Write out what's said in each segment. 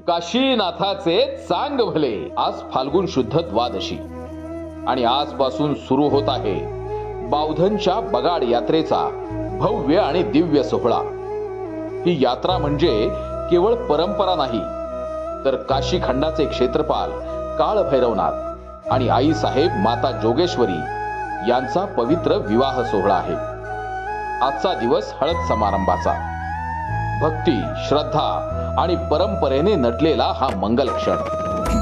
काशीनाथाचे चांग भले. आज फाल्गुन शुद्ध द्वादशी आणि आजपासून सुरू होत आहे बावधनच्या बगाड यात्रेचा भव्य आणि दिव्य सोहळा. ही यात्रा म्हणजे केवळ परंपरा नाही, तर काशी खंडाचे क्षेत्रपाल काळ भैरवनाथ आणि आई साहेब माता जोगेश्वरी यांचा पवित्र विवाह सोहळा आहे. आजचा दिवस हळद समारंभाचा. भक्ती, श्रद्धा आणि परंपरेने नटलेला हा मंगल क्षण.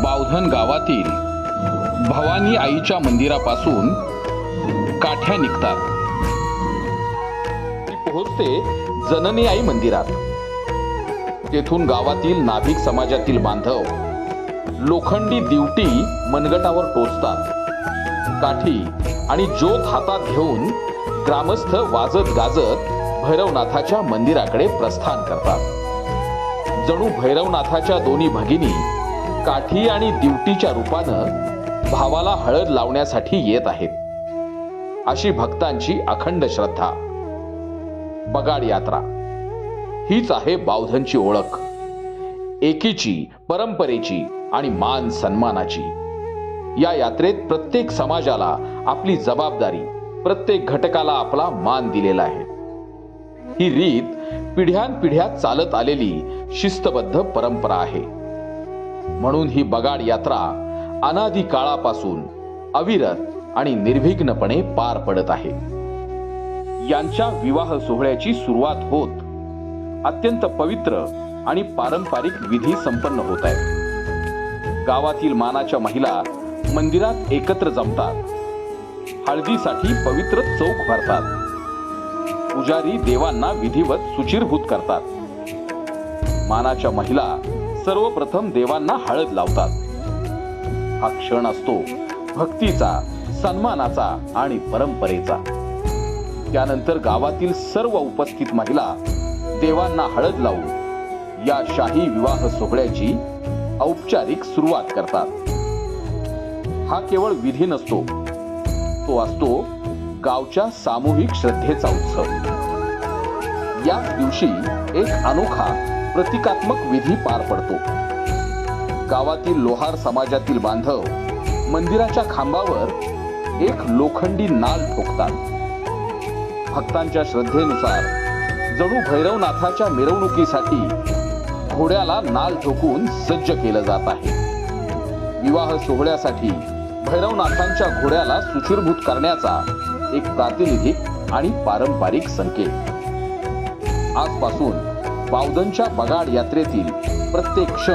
बावधन गावातील भवानी आईच्या मंदिरापासून काठ्या निघतात. ती पोहोचते जननी आई मंदिरात. तेथून गावातील नाभिक समाजातील बांधव लोखंडी दिवटी मनगटावर टोचतात. काठी आणि ज्योत हातात घेऊन ग्रामस्थ वाजत गाजत भैरवनाथाच्या मंदिराकडे प्रस्थान करतात. जणू भैरवनाथाच्या दोन्ही भगिनी काठी आणि दिवटीच्या रूपानं भावाला हळद लावण्यासाठी येत आहेत. अशी भक्तांची अखंड श्रद्धा. बगाड यात्रा हीच आहे बावधनची ओळख. एकीची, परंपरेची आणि मान सन्मानाची. या यात्रेत प्रत्येक समाजाला आपली जबाबदारी, प्रत्येक घटकाला आपला मान दिलेला आहे. ही रीत पिढ्यानपिढ्या चालत आलेली शिस्तबद्ध परंपरा आहे. म्हणून ही बगाड यात्रा अनादी काळापासून अविरत आणि निर्विघ्नपणे पार पडत आहे. यांच्या विवाह सोहळ्याची सुरुवात होत अत्यंत पवित्र आणि पारंपरिक विधी संपन्न होत आहे. गावातील मानाच्या महिला मंदिरात एकत्र जमतात. हळदीसाठी पवित्र चौक भरतात. पुजारी देवांना विधिवत सुचिरभूत करतात. मानाच्या महिला सर्वप्रथम देवांना हळद लावतात. हा क्षण असतो भक्तीचा, सन्मानाचा आणि परंपरेचा. त्यानंतर गावातील सर्व उपस्थित महिला देवांना हळद लावून या शाही विवाह सोहळ्याची औपचारिक सुरुवात करतात. हा केवळ विधी नसतो, तो असतो गावच्या सामूहिक श्रद्धेचा उत्सव. याच दिवशी एक अनोखा प्रतिकात्मक विधी पार पडतो. गावातील लोहार समाजातील बांधव मंदिराच्या खांबावर एक लोखंडी नाल ठोकतात. भक्तांच्या श्रद्धेनुसार जणू भैरवनाथाच्या मिरवणुकीसाठी घोड्याला नाल ठोकून सज्ज केलं जात आहे. विवाह सोहळ्यासाठी भैरवनाथांच्या घोड्याला सुचिरभूत करण्याचा एक प्रातिनिधिक आणि पारंपरिक संकेत. आजपासून बावधनच्या बगाड यात्रेतील प्रत्येक क्षण